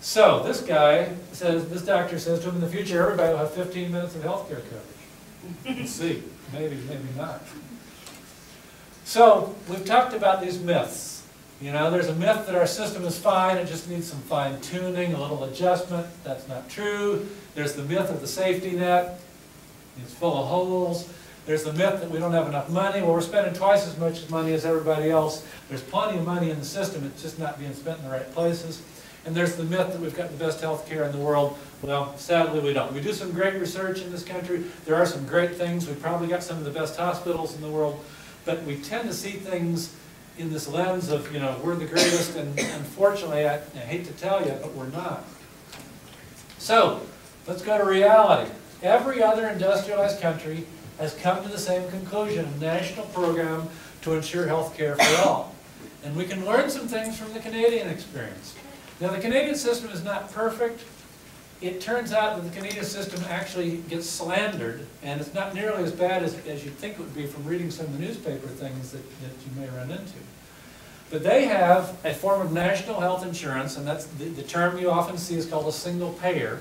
So this guy says, this doctor says to him, in the future everybody will have 15 minutes of health care coverage. Let's see, maybe, maybe not. So we've talked about these myths. You know, there's a myth that our system is fine, it just needs some fine tuning, a little adjustment. That's not true. There's the myth of the safety net. It's full of holes. There's the myth that we don't have enough money. Well, we're spending twice as much money as everybody else. There's plenty of money in the system, it's just not being spent in the right places. And there's the myth that we've got the best health care in the world. Well, sadly we don't. We do some great research in this country. There are some great things. We've probably got some of the best hospitals in the world. But we tend to see things in this lens of, you know, we're the greatest, and unfortunately, I hate to tell you, but we're not. So, let's go to reality. Every other industrialized country has come to the same conclusion, a national program to ensure health care for all. And we can learn some things from the Canadian experience. Now, the Canadian system is not perfect. It turns out that the Canadian system actually gets slandered, and it's not nearly as bad as you'd think it would be from reading some of the newspaper things that you may run into. But they have a form of national health insurance, and that's the term you often see is called a single payer.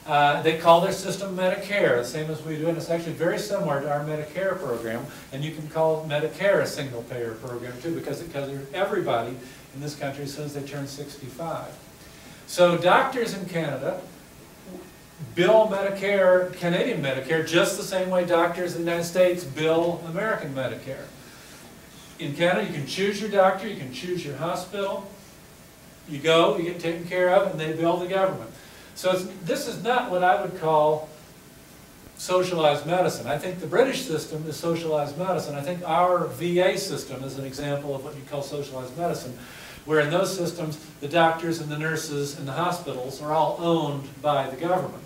They call their system Medicare, the same as we do, and it's actually very similar to our Medicare program, and you can call Medicare a single payer program too, because everybody in this country as soon as they turn 65. So doctors in Canada bill Medicare, Canadian Medicare, just the same way doctors in the United States bill American Medicare. In Canada, you can choose your doctor, you can choose your hospital. You go, you get taken care of, and they bill the government. So this is not what I would call socialized medicine. I think the British system is socialized medicine. I think our VA system is an example of what you call socialized medicine, where in those systems, the doctors and the nurses and the hospitals are all owned by the government.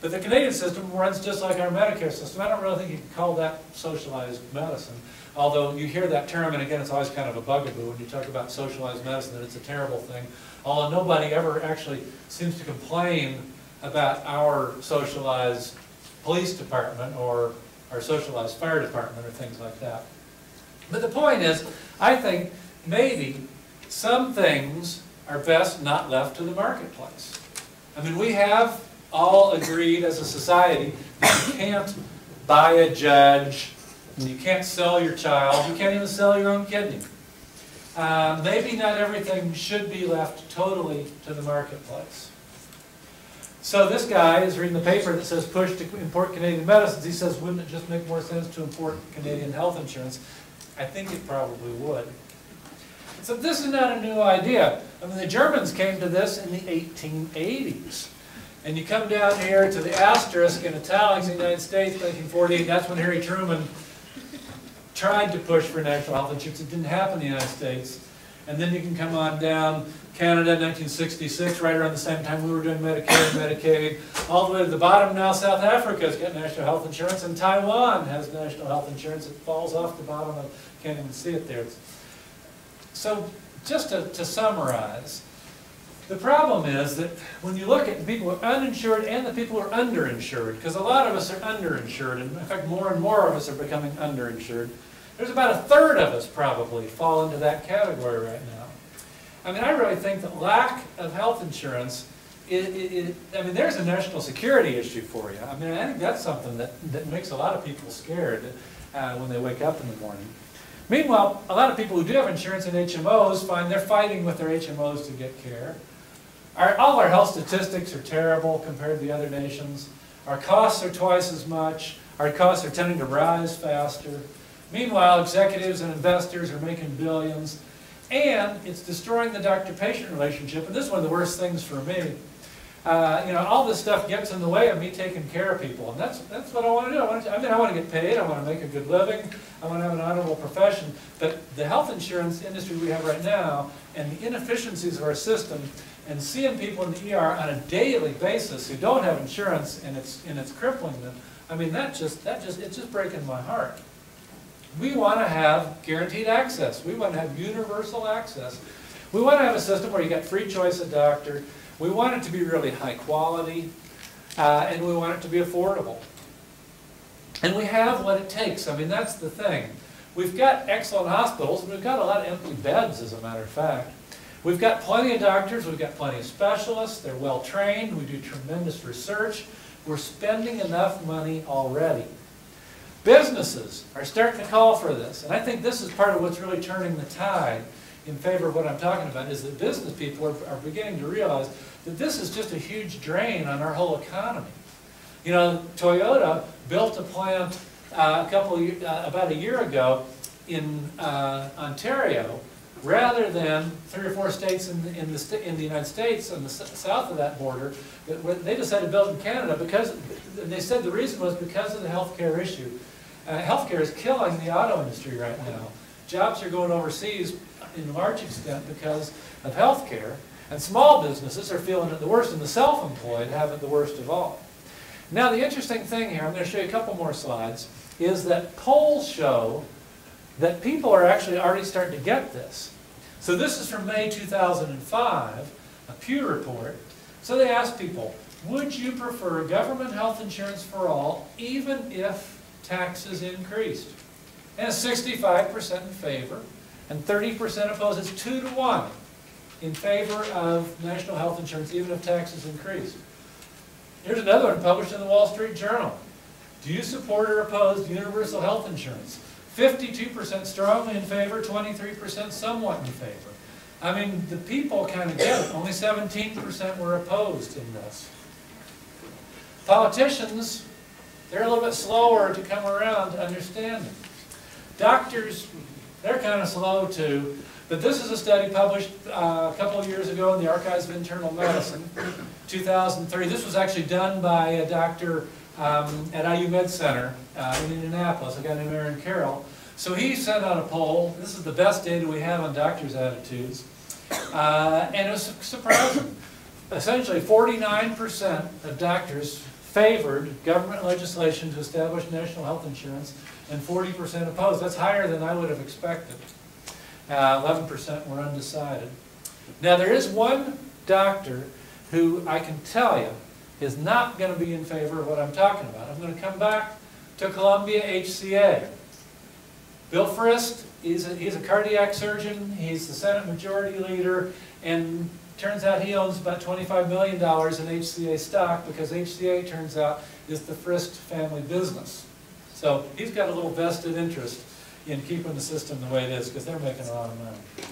But the Canadian system runs just like our Medicare system. I don't really think you can call that socialized medicine, although you hear that term, and again, it's always kind of a bugaboo when you talk about socialized medicine, that it's a terrible thing. Although nobody ever actually seems to complain about our socialized police department or our socialized fire department or things like that. But the point is, I think maybe some things are best not left to the marketplace. I mean, we have all agreed as a society that you can't buy a judge, and you can't sell your child, you can't even sell your own kidney. Maybe not everything should be left totally to the marketplace. So this guy is reading the paper that says push to import Canadian medicines. He says, wouldn't it just make more sense to import Canadian health insurance? I think it probably would. So this is not a new idea. I mean, the Germans came to this in the 1880s. And you come down here to the asterisk in italics in the United States, 1948, that's when Harry Truman tried to push for national health insurance. It didn't happen in the United States. And then you can come on down, Canada, 1966, right around the same time we were doing Medicare and Medicaid. All the way to the bottom now, South Africa's got national health insurance, and Taiwan has national health insurance. It falls off the bottom of, can't even see it there. So just to summarize, the problem is that when you look at the people who are uninsured and the people who are underinsured, because a lot of us are underinsured, and in fact more and more of us are becoming underinsured, there's about a third of us probably fall into that category right now. I mean, I really think that lack of health insurance, I mean, there's a national security issue for you. I mean, I think that's something that makes a lot of people scared when they wake up in the morning. Meanwhile, a lot of people who do have insurance in HMOs find they're fighting with their HMOs to get care. All our health statistics are terrible compared to the other nations. Our costs are twice as much. Our costs are tending to rise faster. Meanwhile, executives and investors are making billions. And it's destroying the doctor-patient relationship. And this is one of the worst things for me. You know, all this stuff gets in the way of me taking care of people. And that's what I want to do. I want to get paid. I want to make a good living. I want to have an honorable profession. But the health insurance industry we have right now and the inefficiencies of our system and seeing people in the ER on a daily basis who don't have insurance and it's crippling them, I mean, it's just breaking my heart. We want to have guaranteed access. We want to have universal access. We want to have a system where you get free choice of doctor. We want it to be really high quality, and we want it to be affordable. And we have what it takes. I mean, that's the thing. We've got excellent hospitals, and we've got a lot of empty beds, as a matter of fact. We've got plenty of doctors, we've got plenty of specialists, they're well trained, we do tremendous research. We're spending enough money already. Businesses are starting to call for this, and I think this is part of what's really turning the tide in favor of what I'm talking about, is that business people are beginning to realize that this is just a huge drain on our whole economy. You know, Toyota built a plant about a year ago in Ontario, rather than 3 or 4 states in the United States on the south of that border. They decided to build in Canada because they said the reason was because of the healthcare issue. Healthcare is killing the auto industry right now. Jobs are going overseas in large extent because of healthcare, and small businesses are feeling it the worst, and the self-employed have it the worst of all. Now, the interesting thing here, I'm going to show you a couple more slides, is that polls show that people are actually already starting to get this. So this is from May 2005, a Pew report. So they asked people, would you prefer government health insurance for all, even if taxes increased? And it's 65% in favor, and 30% opposed. It's 2 to 1 in favor of national health insurance, even if taxes increased. Here's another one published in the Wall Street Journal. Do you support or oppose universal health insurance? 52% strongly in favor, 23% somewhat in favor. I mean, the people kind of get it. Only 17% were opposed in this. Politicians, they're a little bit slower to come around to understanding. Doctors, they're kind of slow too. But this is a study published a couple of years ago in the Archives of Internal Medicine, 2003. This was actually done by a doctor at IU Med Center in Indianapolis, a guy named Aaron Carroll. So he sent out a poll. This is the best data we have on doctors' attitudes. And it was surprising. Essentially, 49% of doctors favored government legislation to establish national health insurance, and 40% opposed. That's higher than I would have expected. 11% were undecided. Now, there is one doctor who I can tell you is not going to be in favor of what I'm talking about. I'm going to come back to Columbia HCA. Bill Frist, he's a cardiac surgeon. He's the Senate Majority Leader, and turns out he owns about $25 million in HCA stock, because HCA, turns out, is the Frist family business. So he's got a little vested interest in keeping the system the way it is, because they're making a lot of money.